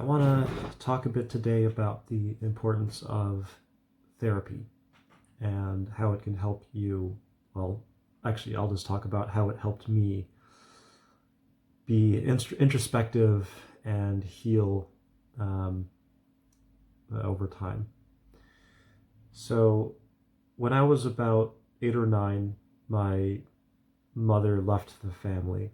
I want to talk a bit today about the importance of therapy and how it can help you. Well, actually, I'll just talk about how it helped me be introspective and heal um, over time. So, when I was about 8 or 9, my mother left the family.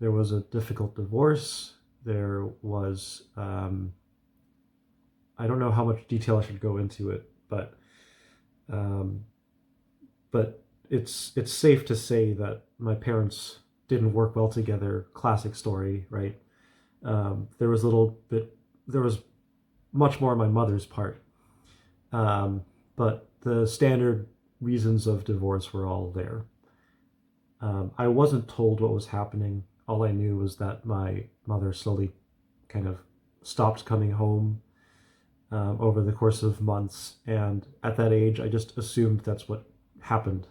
There was a difficult divorce. There was I don't know how much detail I should go into it, um, but it's safe to say that my parents didn't work well together. Classic story, right? There was a little bit, there was much more on my mother's part, um, but the standard reasons of divorce were all there. I wasn't told what was happening. All I knew was that my mother slowly kind of stopped coming home over the course of months. And at that age, I just assumed that's what happened.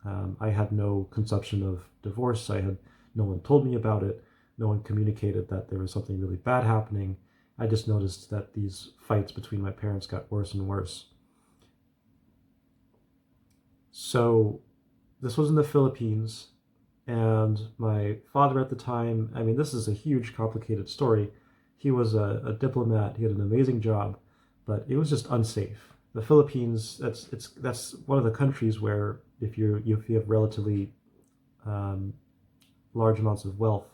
I had no conception of divorce. No one told me about it. No one communicated that there was something really bad happening. I just noticed that these fights between my parents got worse and worse. So this was in the Philippines, and my father at the time, I mean, this is a huge, complicated story. He was a diplomat. He had an amazing job, but it was just unsafe. The Philippines, that's one of the countries where if you have relatively um, large amounts of wealth,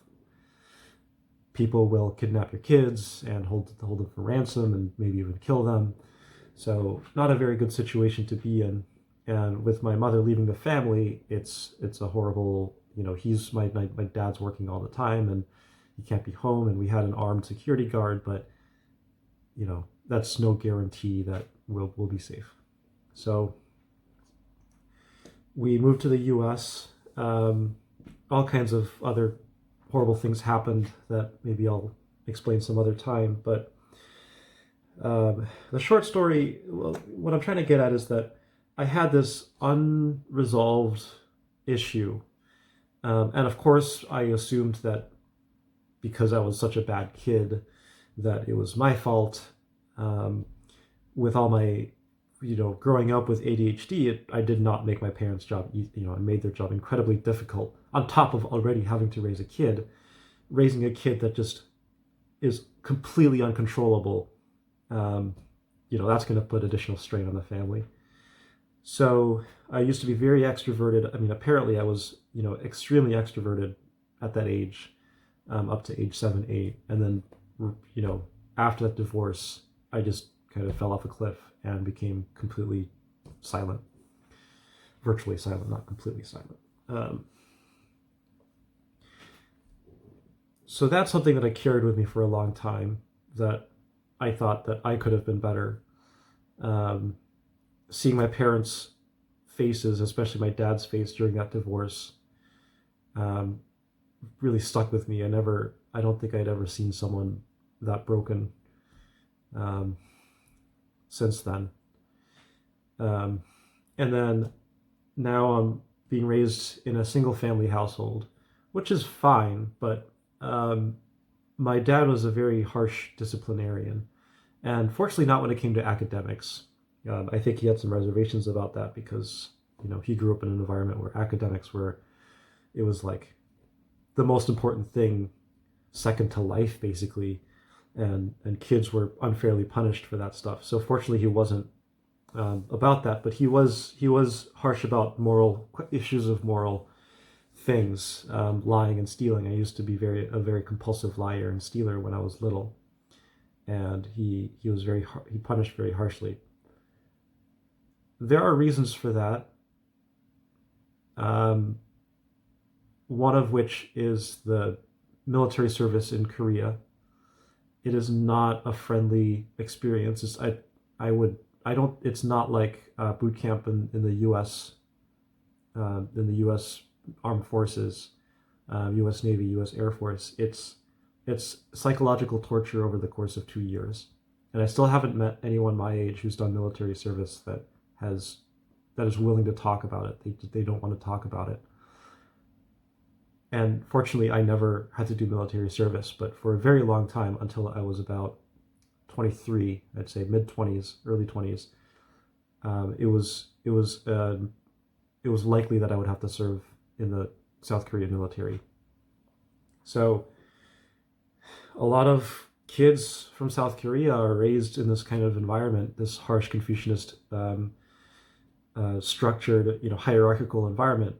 people will kidnap your kids and hold them for ransom and maybe even kill them. So not a very good situation to be in. And with my mother leaving the family, it's a horrible, he's my dad's working all the time and he can't be home, and we had an armed security guard, but that's no guarantee that we'll be safe. So we moved to the US. All kinds of other horrible things happened that maybe I'll explain some other time. But the short story, well, what I'm trying to get at is that I had this unresolved issue. And of course, I assumed that because I was such a bad kid, that it was my fault. With all my, growing up with ADHD, I did not make my parents' job easy. I made their job incredibly difficult. On top of already having to raising a kid that just is completely uncontrollable. That's going to put additional strain on the family. So I used to be very extroverted. I mean, apparently I was, extremely extroverted at that age, up to age 7, 8. And then, after that divorce, I just kind of fell off a cliff and became completely silent, virtually silent, not completely silent. So that's something that I carried with me for a long time, that I thought that I could have been better. Seeing my parents' faces, especially my dad's face during that divorce, really stuck with me. I don't think I'd ever seen someone that broken since then. And then now I'm being raised in a single family household, which is fine, but my dad was a very harsh disciplinarian. And fortunately, not when it came to academics. I think he had some reservations about that because, he grew up in an environment where it was like the most important thing, second to life, basically. And kids were unfairly punished for that stuff. So fortunately, he wasn't about that, but he was harsh about issues of moral things, lying and stealing. I used to be a very compulsive liar and stealer when I was little, and he punished very harshly. There are reasons for that. One of which is the military service in Korea. It is not a friendly experience. It's not like boot camp in the U.S. In the U.S. Armed Forces, U.S. Navy, U.S. Air Force. It's psychological torture over the course of 2 years, and I still haven't met anyone my age who's done military service that is willing to talk about it. They don't want to talk about it. And fortunately, I never had to do military service, but for a very long time, until I was about 23, I'd say mid 20s, early 20s, it was likely that I would have to serve in the South Korean military. So a lot of kids from South Korea are raised in this kind of environment, this harsh Confucianist, structured, hierarchical environment,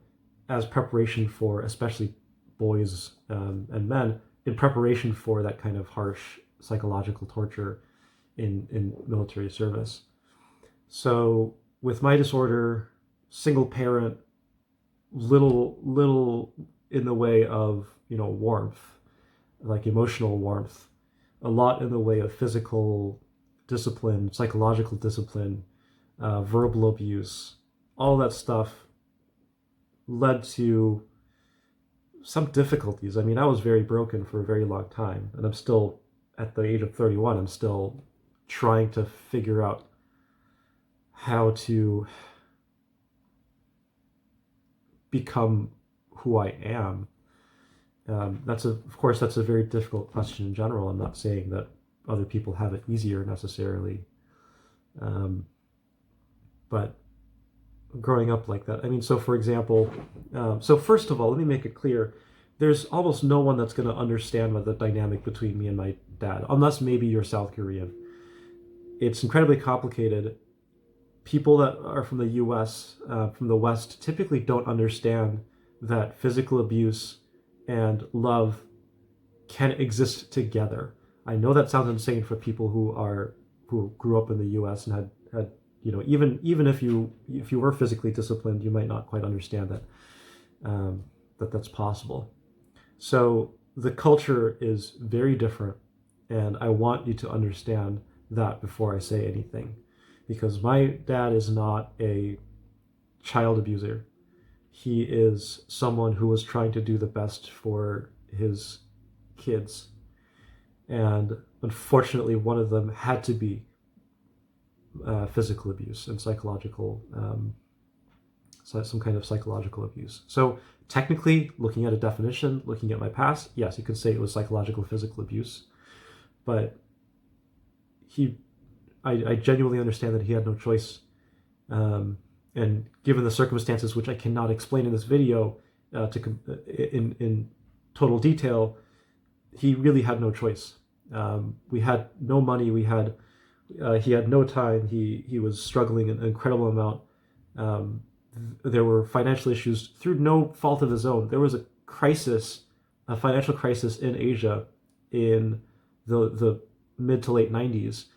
as preparation for, especially boys and men, in preparation for that kind of harsh psychological torture in military service. So with my disorder, single parent, little in the way of warmth, like emotional warmth, a lot in the way of physical discipline, psychological discipline, verbal abuse, all that stuff led to some difficulties. I mean, I was very broken for a very long time, and I'm still, at the age of 31, I'm still trying to figure out how to become who I am. Of course, that's a very difficult question in general. I'm not saying that other people have it easier necessarily, but growing up like that. I mean, so for example, so first of all, let me make it clear: there's almost no one that's going to understand what the dynamic between me and my dad, unless maybe you're South Korean. It's incredibly complicated. People that are from the U.S., from the West, typically don't understand that physical abuse and love can exist together. I know that sounds insane for people who grew up in the U.S. and had even if you were physically disciplined, you might not quite understand that that's possible. So the culture is very different, and I want you to understand that before I say anything, because my dad is not a child abuser. He is someone who was trying to do the best for his kids, and unfortunately, one of them had to be physical abuse and psychological, some kind of psychological abuse. So technically, looking at a definition, looking at my past, yes, you could say it was psychological, physical abuse, but I genuinely understand that he had no choice. And given the circumstances, which I cannot explain in this video in total detail, he really had no choice. We had no money. He had no time. He was struggling an incredible amount. There were financial issues through no fault of his own. There was a financial crisis in Asia in the mid to late 90s,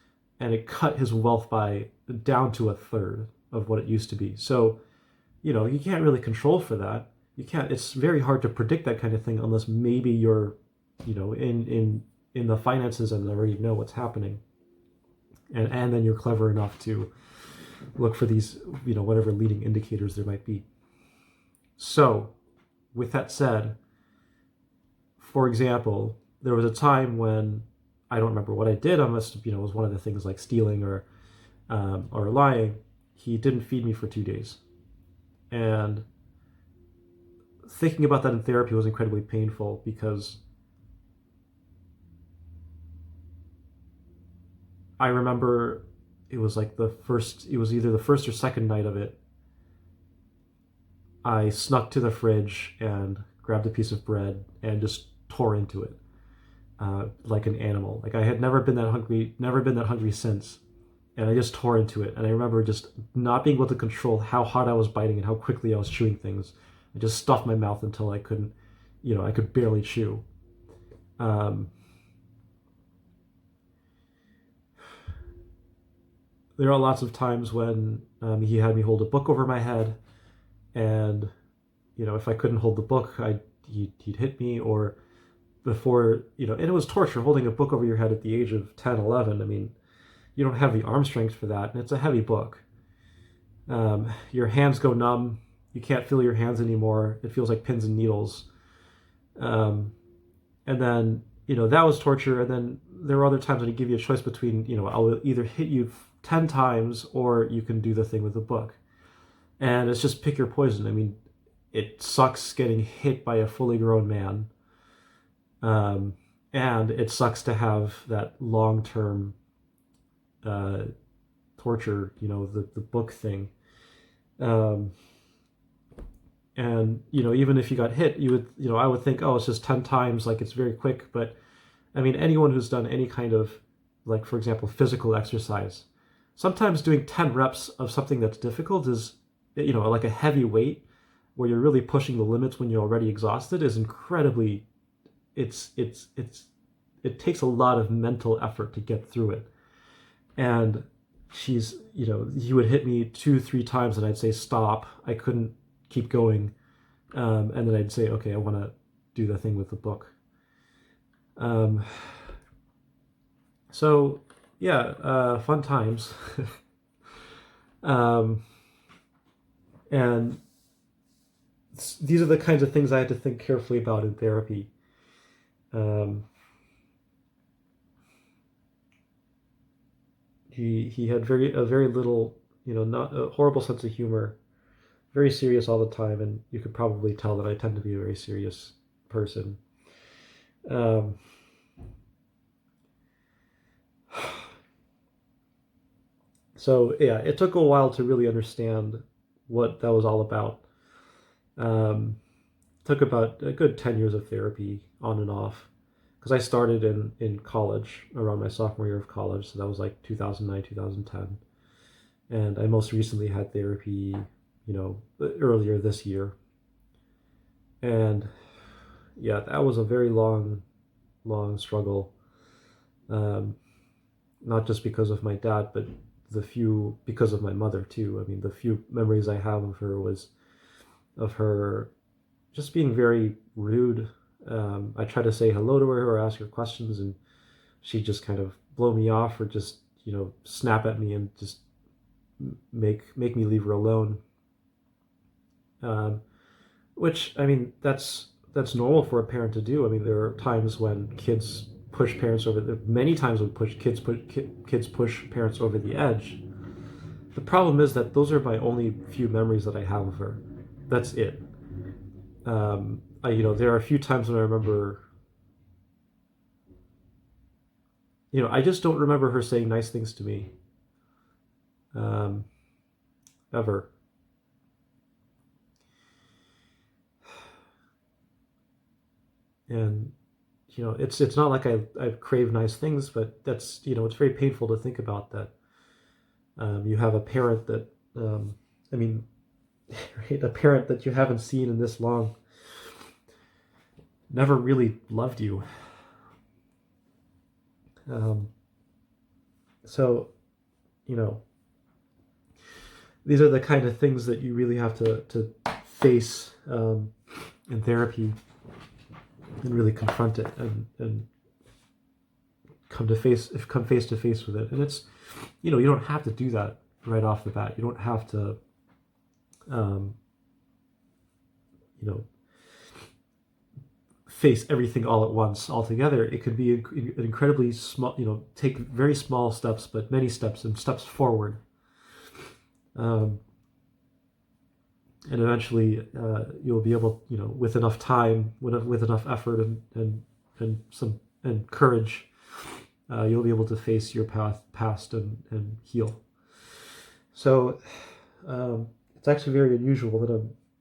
and it cut his wealth down to a third of what it used to be. So, you can't really control for that. You can't. It's very hard to predict that kind of thing unless maybe you're, in the finances and already know what's happening. And then you're clever enough to look for these, whatever leading indicators there might be. So, with that said, for example, there was a time when I don't remember what I did. I must have, it was one of the things like stealing or lying. He didn't feed me for 2 days. And thinking about that in therapy was incredibly painful, because I remember it was either the first or second night of it. I snuck to the fridge and grabbed a piece of bread and just tore into it like an animal. Like I had never been that hungry since. And I just tore into it. And I remember just not being able to control how hard I was biting and how quickly I was chewing things. I just stuffed my mouth until I couldn't, I could barely chew. There are lots of times when he had me hold a book over my head, and if I couldn't hold the book, he'd hit me. Or before, and it was torture holding a book over your head at the age of 10, 11. I mean, you don't have the arm strength for that, and it's a heavy book. Your hands go numb. You can't feel your hands anymore. It feels like pins and needles. And then, that was torture. And then there were other times when he give you a choice between, I'll either hit you 10 times or you can do the thing with the book. And it's just pick your poison. I mean, it sucks getting hit by a fully grown man, um, and it sucks to have that long-term uh, torture, the book thing. Um, and even if you got hit, you would, I would think, oh, it's just 10 times, like it's very quick. But I mean, anyone who's done any kind of, like, for example, physical exercise, sometimes doing 10 reps of something that's difficult is, like a heavy weight where you're really pushing the limits when you're already exhausted is incredibly, it takes a lot of mental effort to get through it. And he would hit me 2-3 times and I'd say, stop. I couldn't keep going. And then I'd say, okay, I want to do the thing with the book. So yeah, fun times. And these are the kinds of things I had to think carefully about in therapy. He had a very little, not a horrible sense of humor, very serious all the time, and you could probably tell that I tend to be a very serious person. Um, so yeah, it took a while to really understand what that was all about. Took about a good 10 years of therapy on and off, because I started in college around my sophomore year of college, so that was like 2009, 2010. And I most recently had therapy, earlier this year. And yeah, that was a very long, long struggle. Not just because of my dad, but because of my mother too. I mean, the few memories I have of her was of her just being very rude. I tried to say hello to her or ask her questions, and she'd just kind of blow me off or just, snap at me and just make me leave her alone. Which, I mean, that's normal for a parent to do. I mean, there are times when kids push parents over. Many times when kids push parents over the edge. The problem is that those are my only few memories that I have of her. That's it. There are a few times when I remember, I just don't remember her saying nice things to me, ever. And it's not like I crave nice things, but that's, it's very painful to think about that. You have a parent that, I mean, right, a parent that you haven't seen in this long never really loved you. So, these are the kind of things that you really have to face in therapy, and really confront it and come face to face with it. And it's, you don't have to do that right off the bat. You don't have to, face everything all at once, all together. It could be an incredibly small, take very small steps, but many steps and steps forward. And eventually you'll be able, with enough time, with enough effort and courage, you'll be able to face your past and heal. So it's actually very unusual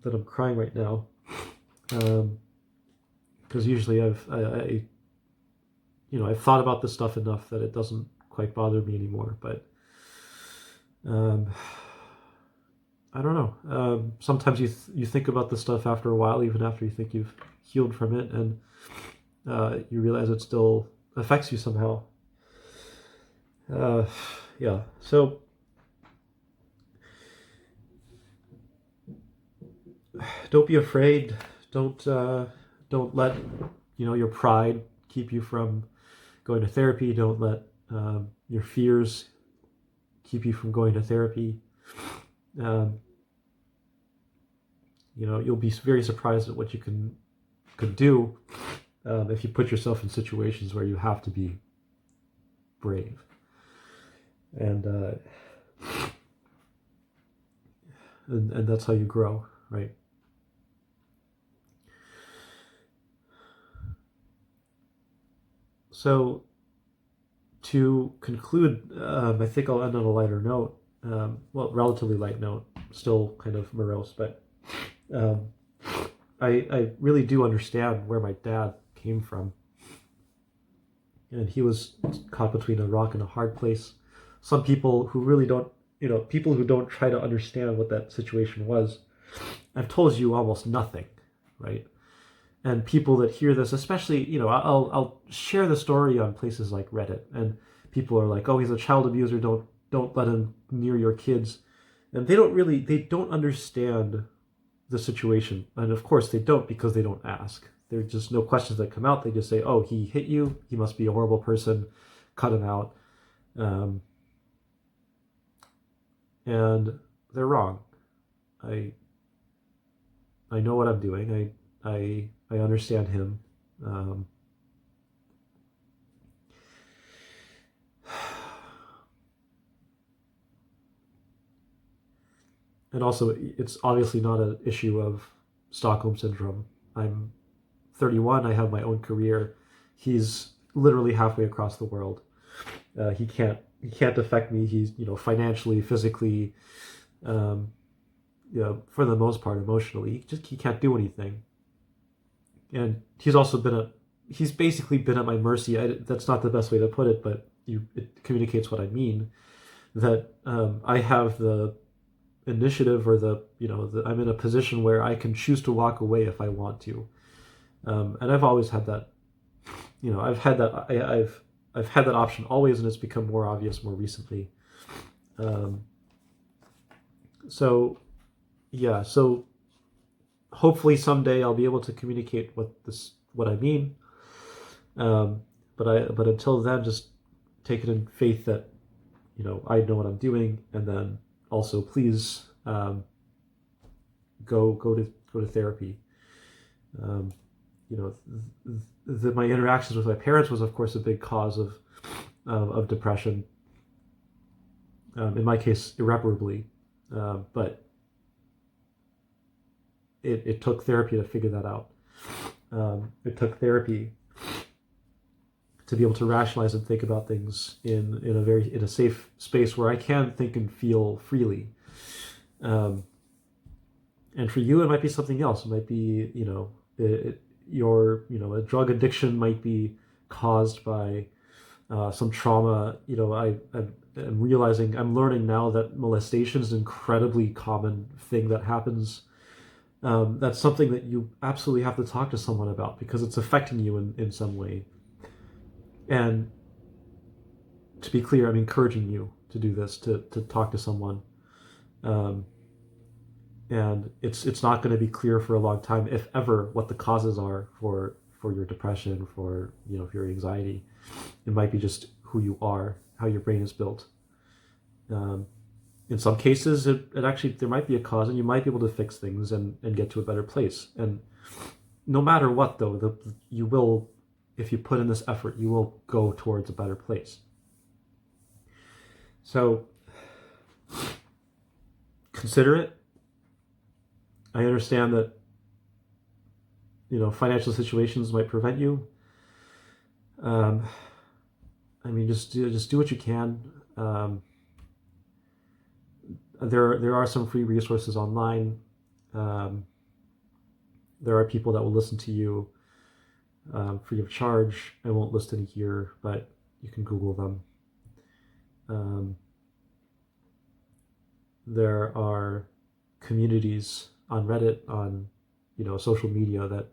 that I'm crying right now, because usually I've thought about this stuff enough that it doesn't quite bother me anymore. But I don't know. Sometimes you think about this stuff after a while, even after you think you've healed from it, and you realize it still affects you somehow. Yeah. So don't be afraid. Don't let your pride keep you from going to therapy. Don't let your fears keep you from going to therapy. You'll be very surprised at what you could do if you put yourself in situations where you have to be brave. And that's how you grow, right? So to conclude, I think I'll end on a lighter note. Well, relatively light note, still kind of morose, but um, I really do understand where my dad came from. And he was caught between a rock and a hard place. Some people who really don't, people who don't try to understand what that situation was, I've told you almost nothing, right? And people that hear this, especially, I'll share the story on places like Reddit, and people are like, "Oh, he's a child abuser. Don't let him near your kids," and they don't understand the situation, and of course they don't because they don't ask. There are just no questions that come out. They just say, "Oh, he hit you. He must be a horrible person. Cut him out," and they're wrong. I know what I'm doing. I understand him. And also, it's obviously not an issue of Stockholm syndrome. I'm 31. I have my own career. He's literally halfway across the world. He can't affect me. He's financially, physically, for the most part, emotionally. He can't do anything. And he's basically been at my mercy. That's not the best way to put it, but it communicates what I mean. That I have the initiative, or I'm in a position where I can choose to walk away if I want to. And I've always had that. I've had that option always, and it's become more obvious more recently. So hopefully someday I'll be able to communicate what I mean. But until then, just take it in faith that I know what I'm doing, and then also please go to therapy. My interactions with my parents was, of course, a big cause of depression. In my case, irreparably, but it took therapy to figure that out. It took therapy to be able to rationalize and think about things in a safe space where I can think and feel freely. And for you, it might be something else. It might be, a drug addiction might be caused by some trauma. I'm learning now that molestation is an incredibly common thing that happens. That's something that you absolutely have to talk to someone about because it's affecting you in some way. And to be clear, I'm encouraging you to do this, to talk to someone. And it's not going to be clear for a long time, if ever, what the causes are for your depression, for your anxiety. It might be just who you are, how your brain is built. In some cases, it actually, there might be a cause, and you might be able to fix things and get to a better place. And no matter what, though, you will, if you put in this effort, you will go towards a better place. So consider it. I understand that financial situations might prevent you. Just do what you can. There are some free resources online. There are people that will listen to you free of charge. I won't list any here, but you can Google them. There are communities on Reddit, on social media that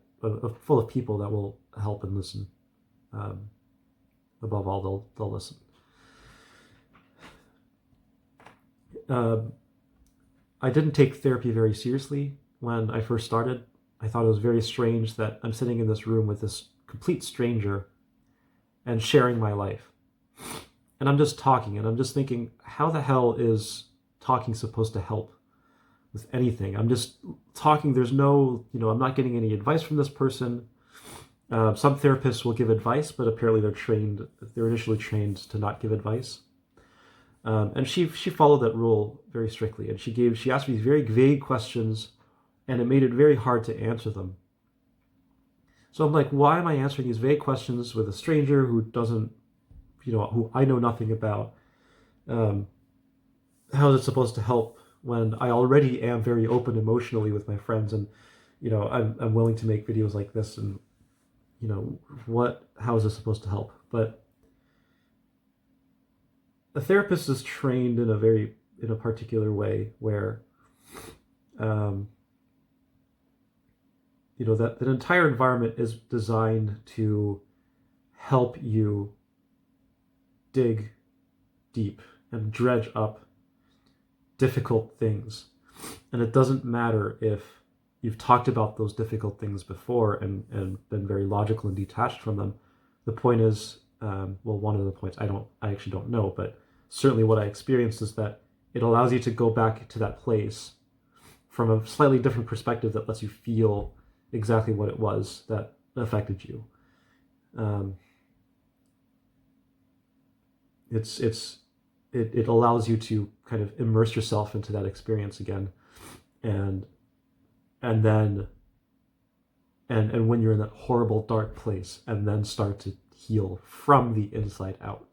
full of people that will help and listen. Above all, they'll listen. I didn't take therapy very seriously when I first started. I thought it was very strange that I'm sitting in this room with this complete stranger and sharing my life. And I'm just talking, and I'm just thinking, how the hell is talking supposed to help with anything? I'm just talking. There's no, I'm not getting any advice from this person. Some therapists will give advice, but apparently they're initially trained to not give advice. And she followed that rule very strictly, and she asked me these very vague questions, and it made it very hard to answer them. So I'm like, why am I answering these vague questions with a stranger who doesn't, who I know nothing about? How is it supposed to help when I already am very open emotionally with my friends, and I'm willing to make videos like this, and how is this supposed to help? But a therapist is trained in a particular way where that entire environment is designed to help you dig deep and dredge up difficult things. And it doesn't matter if you've talked about those difficult things before and been very logical and detached from them. The point is, one of the points, I actually don't know, but certainly what I experienced is that it allows you to go back to that place from a slightly different perspective that lets you feel exactly what it was that affected you. It allows you to kind of immerse yourself into that experience again, and then when you're in that horrible dark place, and then start to heal from the inside out.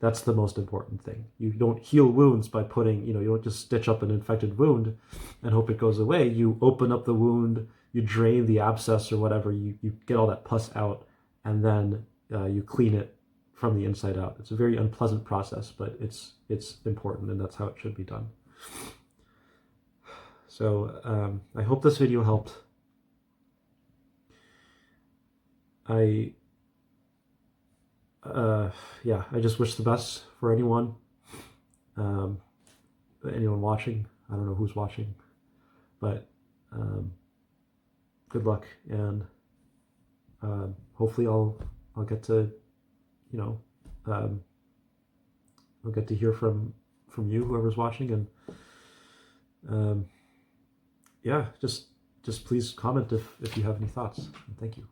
That's the most important thing. You don't heal wounds by putting, you don't just stitch up an infected wound and hope it goes away. You open up the wound, you drain the abscess or whatever, you get all that pus out, and then you clean it from the inside out. It's a very unpleasant process, but it's important, and that's how it should be done. So I hope this video helped. I just wish the best for anyone watching. I don't know who's watching, but good luck, and hopefully I'll get to I'll get to hear from you, whoever's watching, and just please comment if you have any thoughts. Thank you.